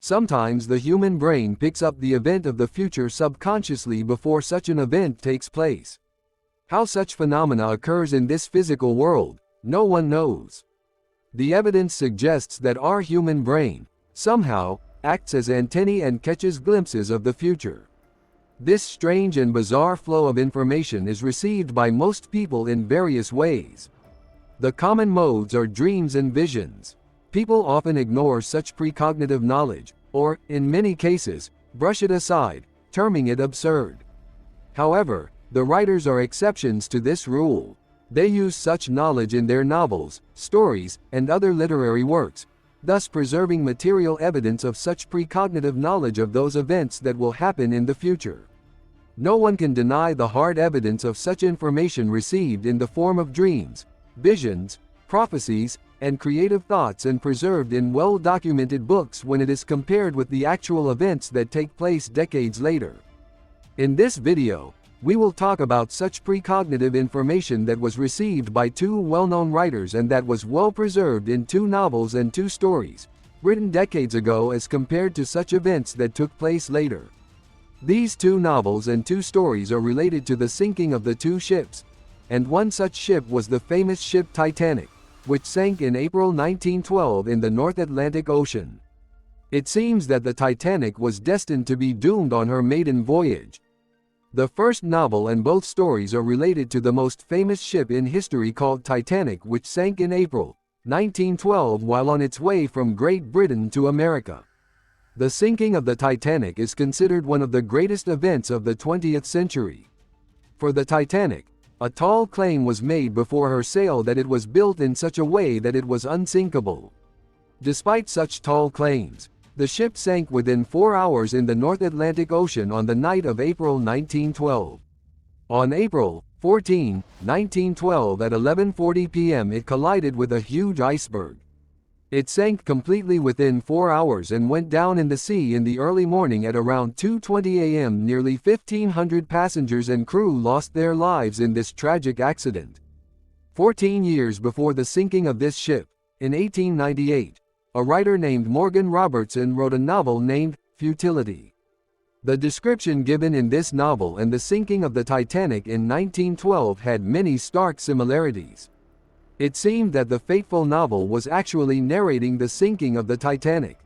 Sometimes the human brain picks up the event of the future subconsciously before such an event takes place. How such phenomena occurs in this physical world, no one knows. The evidence suggests that our human brain, somehow, acts as antennae and catches glimpses of the future. This strange and bizarre flow of information is received by most people in various ways. The common modes are dreams and visions. People often ignore such precognitive knowledge, or, in many cases, brush it aside, terming it absurd. However, the writers are exceptions to this rule. They use such knowledge in their novels, stories, and other literary works, thus preserving material evidence of such precognitive knowledge of those events that will happen in the future. No one can deny the hard evidence of such information received in the form of dreams, visions, prophecies, and creative thoughts and preserved in well-documented books when it is compared with the actual events that take place decades later. In this video, we will talk about such precognitive information that was received by two well-known writers and that was well preserved in two novels and two stories, written decades ago as compared to such events that took place later. These two novels and two stories are related to the sinking of the two ships, and one such ship was the famous ship Titanic, which sank in April 1912 in the North Atlantic Ocean. It seems that the Titanic was destined to be doomed on her maiden voyage. The first novel and both stories are related to the most famous ship in history called Titanic, which sank in April 1912 while on its way from Great Britain to America. The sinking of the Titanic is considered one of the greatest events of the 20th century. For the Titanic, a tall claim was made before her sail that it was built in such a way that it was unsinkable. Despite such tall claims, the ship sank within 4 hours in the North Atlantic Ocean on the night of April 1912. On April 14, 1912 at 11:40 p.m. it collided with a huge iceberg. It sank completely within 4 hours and went down in the sea in the early morning at around 2:20 a.m. Nearly 1,500 passengers and crew lost their lives in this tragic accident. 14 years before the sinking of this ship, in 1898, a writer named Morgan Robertson wrote a novel named Futility. The description given in this novel and the sinking of the Titanic in 1912 had many stark similarities. It seemed that the fateful novel was actually narrating the sinking of the Titanic.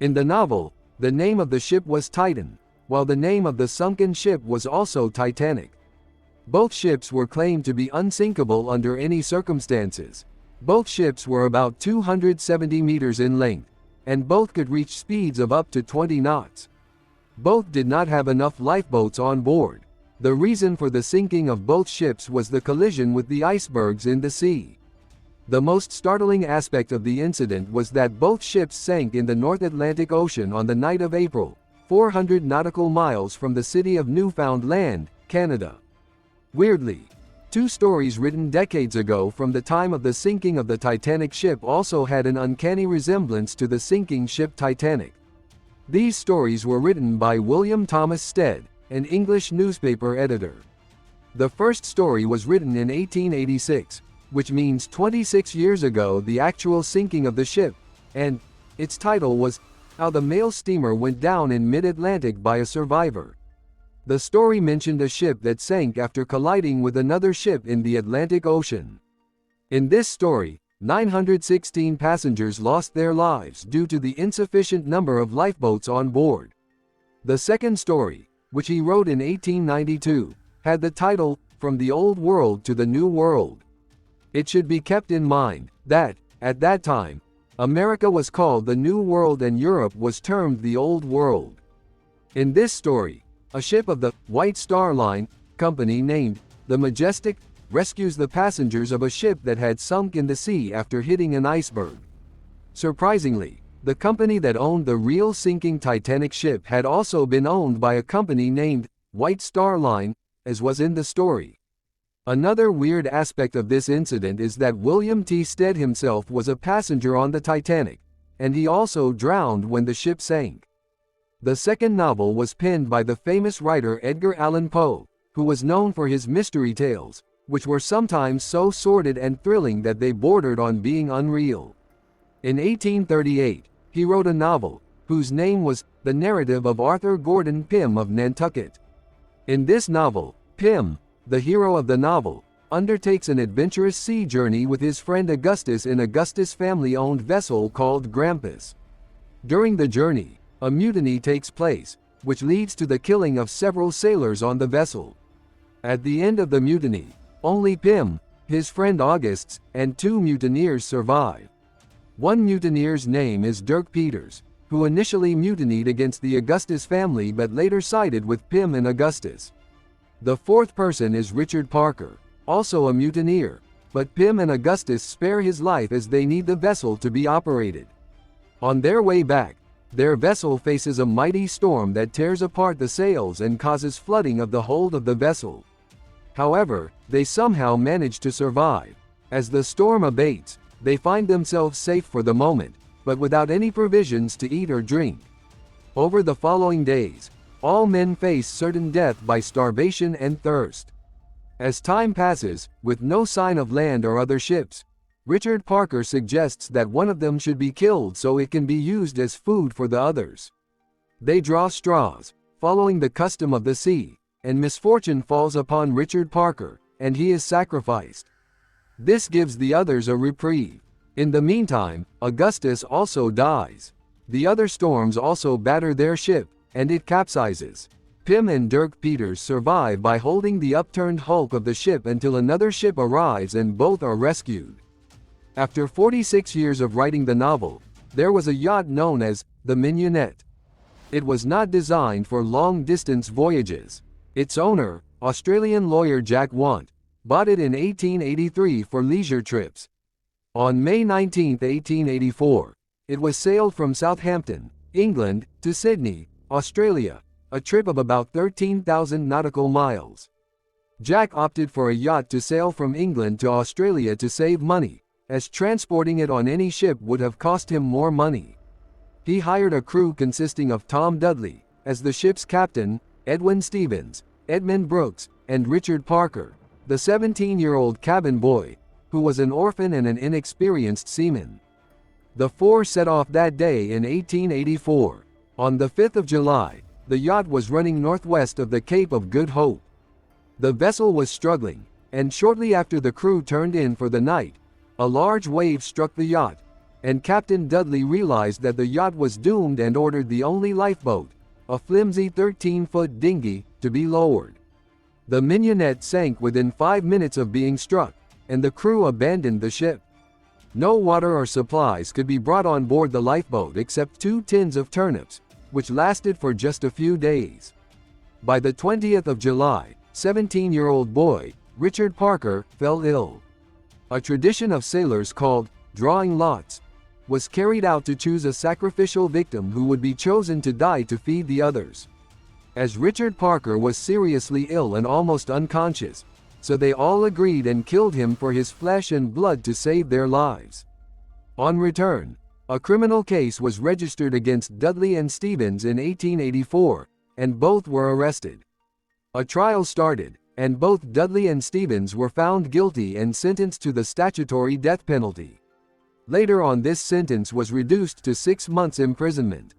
In the novel, the name of the ship was Titan, while the name of the sunken ship was also Titanic. Both ships were claimed to be unsinkable under any circumstances. Both ships were about 270 meters in length, and both could reach speeds of up to 20 knots. Both did not have enough lifeboats on board. The reason for the sinking of both ships was the collision with the icebergs in the sea. The most startling aspect of the incident was that both ships sank in the North Atlantic Ocean on the night of April, 400 nautical miles from the city of Newfoundland, Canada. Weirdly, two stories written decades ago from the time of the sinking of the Titanic ship also had an uncanny resemblance to the sinking ship Titanic. These stories were written by William Thomas Stead, an English newspaper editor. The first story was written in 1886, which means 26 years ago the actual sinking of the ship, and its title was How the Mail Steamer Went Down in Mid-Atlantic by a Survivor. The story mentioned a ship that sank after colliding with another ship in the Atlantic Ocean. In this story, 916 passengers lost their lives due to the insufficient number of lifeboats on board. The second story, which he wrote in 1892, had the title, From the Old World to the New World. It should be kept in mind that, at that time, America was called the New World and Europe was termed the Old World. In this story, a ship of the White Star Line company named the Majestic rescues the passengers of a ship that had sunk in the sea after hitting an iceberg. Surprisingly, the company that owned the real sinking Titanic ship had also been owned by a company named White Star Line, as was in the story. Another weird aspect of this incident is that William T. Stead himself was a passenger on the Titanic, and he also drowned when the ship sank. The second novel was penned by the famous writer Edgar Allan Poe, who was known for his mystery tales, which were sometimes so sordid and thrilling that they bordered on being unreal. In 1838, he wrote a novel, whose name was The Narrative of Arthur Gordon Pym of Nantucket. In this novel, Pym, the hero of the novel, undertakes an adventurous sea journey with his friend Augustus in Augustus' family-owned vessel called Grampus. During the journey, a mutiny takes place, which leads to the killing of several sailors on the vessel. At the end of the mutiny, only Pym, his friend Augustus, and 2 mutineers survive. One mutineer's name is Dirk Peters, who initially mutinied against the Augustus family but later sided with Pym and Augustus. The 4th person is Richard Parker, also a mutineer, but Pym and Augustus spare his life as they need the vessel to be operated. On their way back, their vessel faces a mighty storm that tears apart the sails and causes flooding of the hold of the vessel. However, they somehow manage to survive. As the storm abates, they find themselves safe for the moment, but without any provisions to eat or drink. Over the following days, all men face certain death by starvation and thirst. As time passes, with no sign of land or other ships, Richard Parker suggests that one of them should be killed so it can be used as food for the others. They draw straws, following the custom of the sea, and misfortune falls upon Richard Parker, and he is sacrificed. This gives the others a reprieve. In the meantime, Augustus also dies. The other storms also batter their ship, and it capsizes. Pym and Dirk Peters survive by holding the upturned hulk of the ship until another ship arrives and both are rescued. After 46 years of writing the novel, there was a yacht known as the Mignonette. It was not designed for long-distance voyages. Its owner, Australian lawyer Jack Want, bought it in 1883 for leisure trips. On May 19, 1884, it was sailed from Southampton, England, to Sydney, Australia, a trip of about 13,000 nautical miles. Jack opted for a yacht to sail from England to Australia to save money, as transporting it on any ship would have cost him more money. He hired a crew consisting of Tom Dudley as the ship's captain, Edwin Stevens, Edmund Brooks, and Richard Parker, the 17-year-old cabin boy, who was an orphan and an inexperienced seaman. The 4 set off that day in 1884. On the 5th of July, the yacht was running northwest of the Cape of Good Hope. The vessel was struggling, and shortly after the crew turned in for the night, a large wave struck the yacht, and Captain Dudley realized that the yacht was doomed and ordered the only lifeboat, a flimsy 13-foot dinghy, to be lowered. The Mignonette sank within 5 minutes of being struck, and the crew abandoned the ship. No water or supplies could be brought on board the lifeboat except 2 tins of turnips, which lasted for just a few days. By the 20th of July, 17-year-old boy, Richard Parker, fell ill. A tradition of sailors called drawing lots was carried out to choose a sacrificial victim who would be chosen to die to feed the others. As Richard Parker was seriously ill and almost unconscious, so they all agreed and killed him for his flesh and blood to save their lives. On return, a criminal case was registered against Dudley and Stevens in 1884, and both were arrested. A trial started, and both Dudley and Stevens were found guilty and sentenced to the statutory death penalty. Later on, this sentence was reduced to 6 months imprisonment.